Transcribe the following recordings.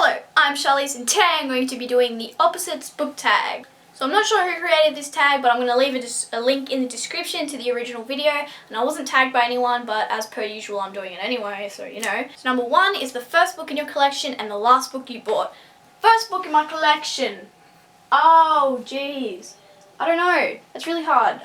Hello, I'm Charly and today I'm going to be doing the opposites book tag. So I'm not sure who created this tag, but I'm going to leave a link in the description to the original video, and I wasn't tagged by anyone, but as per usual I'm doing it anyway, so you know. So number 1 is the first book in your collection and the last book you bought. First book in my collection. Oh jeez. I don't know. It's really hard.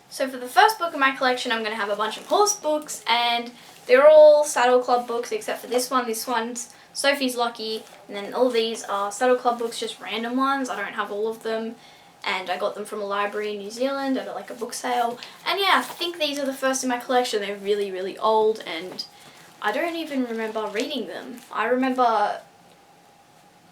So for the first book in my collection I'm going to have a bunch of horse books, and they're all Saddle Club books except for this one. This one's Sophie's Lucky, and then all these are Saddle Club books, just random ones. I don't have all of them, and I got them from a library in New Zealand at like a book sale. And yeah, I think these are the first in my collection. They're really, really old, and I don't even remember reading them. I remember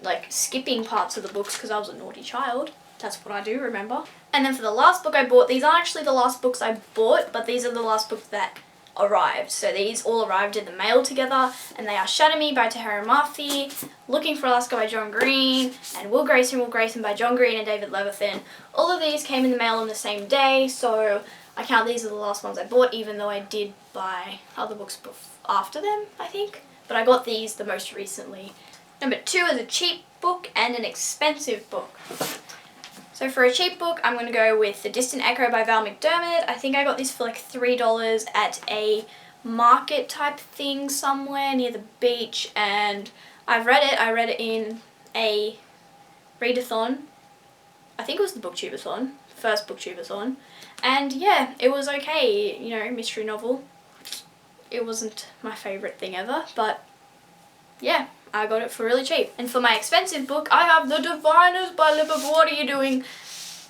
like skipping parts of the books because I was a naughty child. That's what I do remember. And then for the last book I bought, these aren't actually the last books I bought, but these are the last books that arrived. So these all arrived in the mail together, and they are Shatter Me by Tahara Murphy, Looking for Alaska by John Green, and Will Grayson by John Green and David Levithan. All of these came in the mail on the same day, so I count these are the last ones I bought, even though I did buy other books after them, I think. But I got these the most recently. Number 2 is a cheap book and an expensive book. So for a cheap book, I'm going to go with The Distant Echo by Val McDermid. I think I got this for like $3 at a market type thing somewhere near the beach, and I've read it. I read it in a readathon. I think it was the booktubeathon, first booktubeathon. And yeah, it was okay, you know, mystery novel. It wasn't my favourite thing ever, but yeah, I got it for really cheap. And for my expensive book, I have The Diviners by Libba. What are you doing?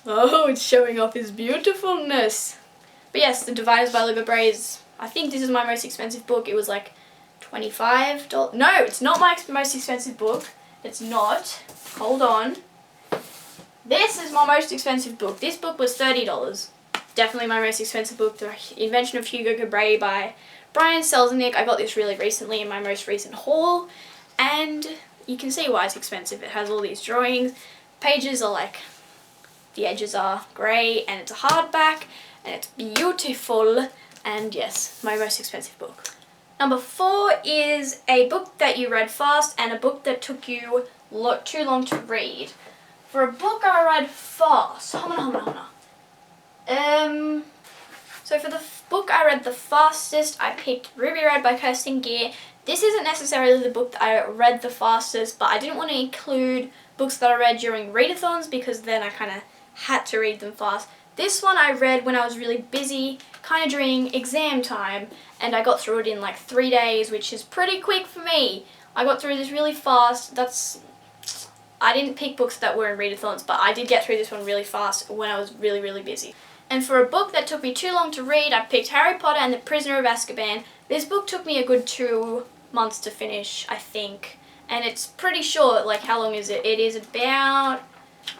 Oh, it's showing off his beautifulness. But yes, The Diviners by Libba Braze. I think this is my most expensive book. It was like $25. No, it's not my most expensive book. It's not. Hold on. This is my most expensive book. This book was $30. Definitely my most expensive book. The Invention of Hugo Cabret by Brian Selznick. I got this really recently in my most recent haul. And you can see why it's expensive. It has all these drawings. Pages are like, the edges are grey, and it's a hardback, and it's beautiful. And yes, my most expensive book. Number 4 is a book that you read fast and a book that took you too long to read. For a book I read fast, so for the book I read the fastest, I picked Ruby Red by Kirsten Gear. This isn't necessarily the book that I read the fastest, but I didn't want to include books that I read during readathons because then I kind of had to read them fast. This one I read when I was really busy, kind of during exam time, and I got through it in like 3 days, which is pretty quick for me. I got through this really fast. I didn't pick books that were in readathons, but I did get through this one really fast when I was really, really busy. And for a book that took me too long to read, I picked Harry Potter and the Prisoner of Azkaban. This book took me a good 2 months to finish, I think. And it's pretty short. Like, how long is it? It is about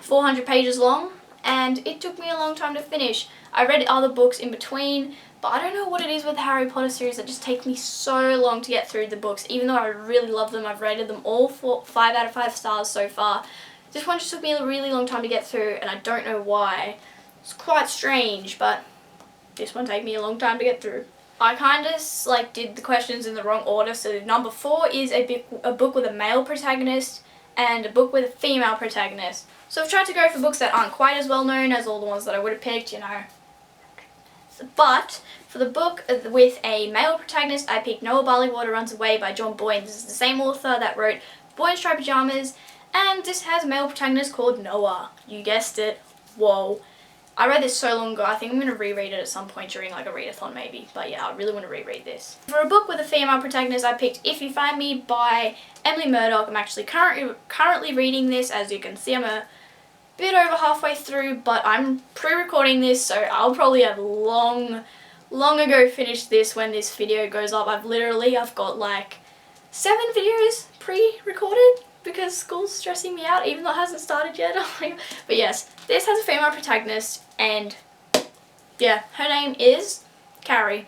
400 pages long, and it took me a long time to finish. I read other books in between, but I don't know what it is with the Harry Potter series that just takes me so long to get through the books. Even though I really love them, I've rated them all 5 out of 5 stars so far. This one just took me a really long time to get through, and I don't know why. It's quite strange, but this one took me a long time to get through. I kind of like did the questions in the wrong order. So number 4 is a book with a male protagonist and a book with a female protagonist. So I've tried to go for books that aren't quite as well known as all the ones that I would have picked, you know. But for the book with a male protagonist, I picked Noah Barleywater Runs Away by John Boyne. This is the same author that wrote Boy in Striped Pajamas, and this has a male protagonist called Noah. You guessed it. Whoa. I read this so long ago. I think I'm going to reread it at some point during like a readathon maybe. But yeah, I really want to reread this. For a book with a female protagonist, I picked If You Find Me by Emily Murdoch. I'm actually currently reading this. As you can see, I'm a bit over halfway through, but I'm pre-recording this, so I'll probably have long ago finished this when this video goes up. I've got like 7 videos pre-recorded because school's stressing me out, even though it hasn't started yet. But yes, this has a female protagonist, and yeah, her name is Carrie,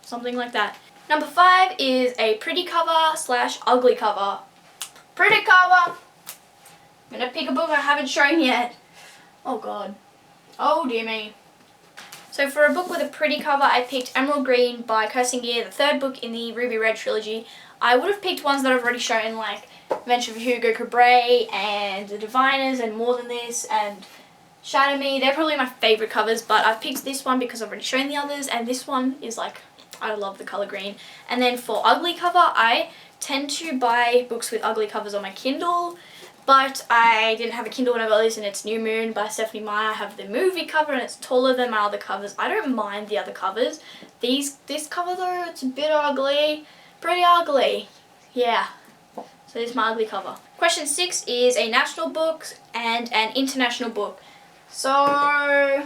something like that. Number 5 is a pretty cover / ugly cover. Pretty cover! I'm gonna pick a book I haven't shown yet. Oh god. Oh dear me. So for a book with a pretty cover, I picked Emerald Green by Kirsten Gear, the 3rd book in the Ruby Red trilogy. I would have picked ones that I've already shown, like Adventure of Hugo Cabret and The Diviners and More Than This and Shadow Me. They're probably my favourite covers, but I've picked this one because I've already shown the others, and this one is like, I love the colour green. And then for ugly cover, I tend to buy books with ugly covers on my Kindle, but I didn't have a Kindle when I got this, and it's New Moon by Stephanie Meyer. I have the movie cover and it's taller than my other covers. I don't mind the other covers. This cover though, it's a bit ugly. Pretty ugly. Yeah. So this is my ugly cover. Question 6 is a national book and an international book. So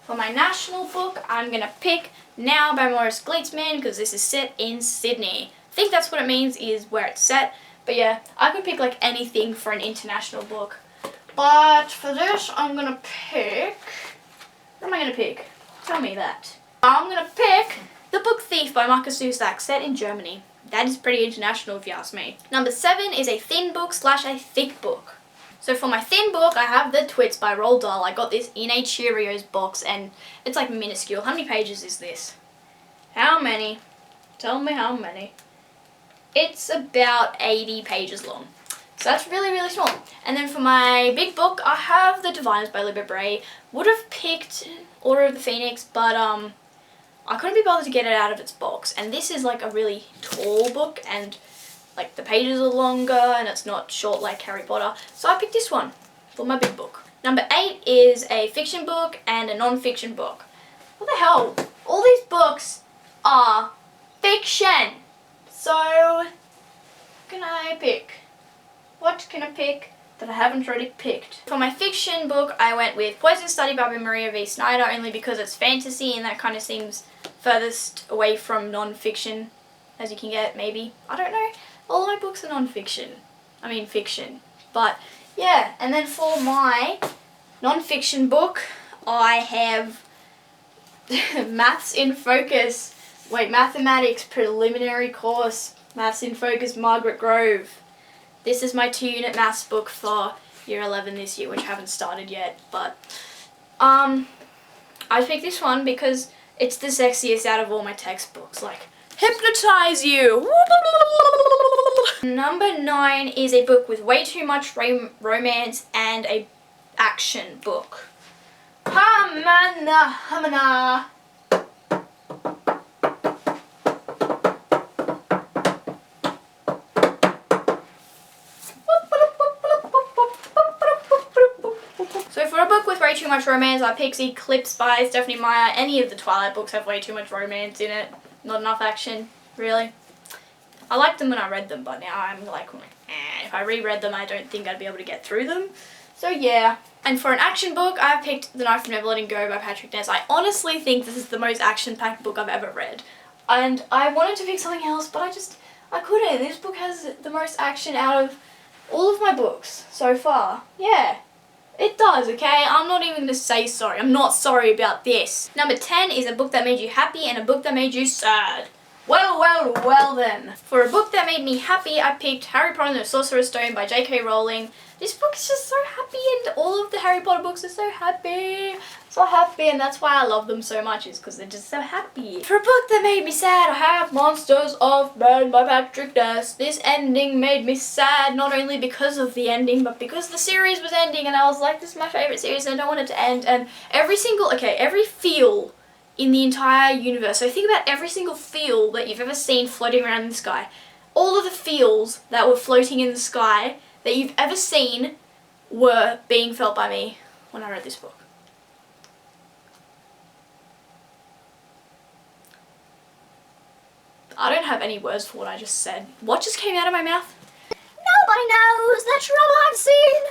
for my national book, I'm going to pick Now by Maurice Gleitzman because this is set in Sydney. I think that's what it means, is where it's set. But yeah, I could pick like anything for an international book. But for this, I'm going to pick... What am I going to pick? Tell me that. I'm going to pick The Book Thief by Markus Zusak, set in Germany. That is pretty international if you ask me. Number 7 is a thin book / a thick book. So for my thin book, I have The Twits by Roald Dahl. I got this in a Cheerios box and it's like minuscule. How many pages is this? How many? Tell me how many. It's about 80 pages long. So that's really, really small. And then for my big book, I have The Diviners by Libba Bray. Would have picked Order of the Phoenix, but I couldn't be bothered to get it out of its box. And this is like a really tall book and like the pages are longer and it's not short like Harry Potter. So I picked this one for my big book. Number 8 is a fiction book and a non-fiction book. What the hell? All these books are fiction. So, what can I pick? What can I pick that I haven't already picked? For my fiction book, I went with Poison Study by Maria V. Snyder, only because it's fantasy and that kind of seems furthest away from non-fiction as you can get, maybe. I don't know. All my books are non-fiction. I mean fiction. But, yeah. And then for my non-fiction book, I have Maths in Focus. Mathematics Preliminary Course, Maths in Focus, Margaret Grove. This is my 2-unit maths book for year 11 this year, which I haven't started yet, but I picked this one because it's the sexiest out of all my textbooks, like, hypnotize you! Number 9 is a book with way too much romance and a action book. Hamana, hamana. So for a book with way too much romance, I picked Eclipse by Stephanie Meyer. Any of the Twilight books have way too much romance in it. Not enough action, really. I liked them when I read them, but now I'm like, if I reread them, I don't think I'd be able to get through them. So yeah. And for an action book, I've picked The Knife Never Letting Go by Patrick Ness. I honestly think this is the most action-packed book I've ever read. And I wanted to pick something else, but I couldn't. This book has the most action out of all of my books so far. Yeah. It does, okay? I'm not even going to say sorry. I'm not sorry about this. Number 10 is a book that made you happy and a book that made you sad. Well then. For a book that made me happy, I picked Harry Potter and the Sorcerer's Stone by J.K. Rowling. This book is just so happy and all of the Harry Potter books are so happy. So happy, and that's why I love them so much, is because they're just so happy. For a book that made me sad, I have Monsters of Men by Patrick Ness. This ending made me sad, not only because of the ending, but because the series was ending, and I was like, this is my favourite series and I don't want it to end. And every feel in the entire universe, so think about every single feel that you've ever seen floating around in the sky. All of the feels that were floating in the sky that you've ever seen were being felt by me when I read this book. I don't have any words for what I just said. What just came out of my mouth? Nobody knows the trouble I've seen.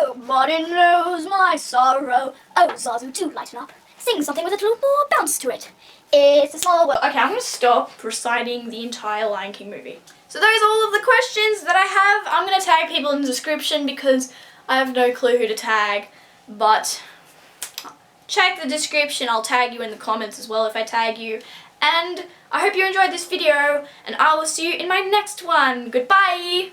Nobody knows my sorrow. Oh, Zazu, do lighten up. Sing something with a little more bounce to it. It's a small world. Okay, I'm going to stop reciting the entire Lion King movie. So those are all of the questions that I have. I'm going to tag people in the description because I have no clue who to tag. But check the description. I'll tag you in the comments as well if I tag you. And I hope you enjoyed this video, and I will see you in my next one. Goodbye!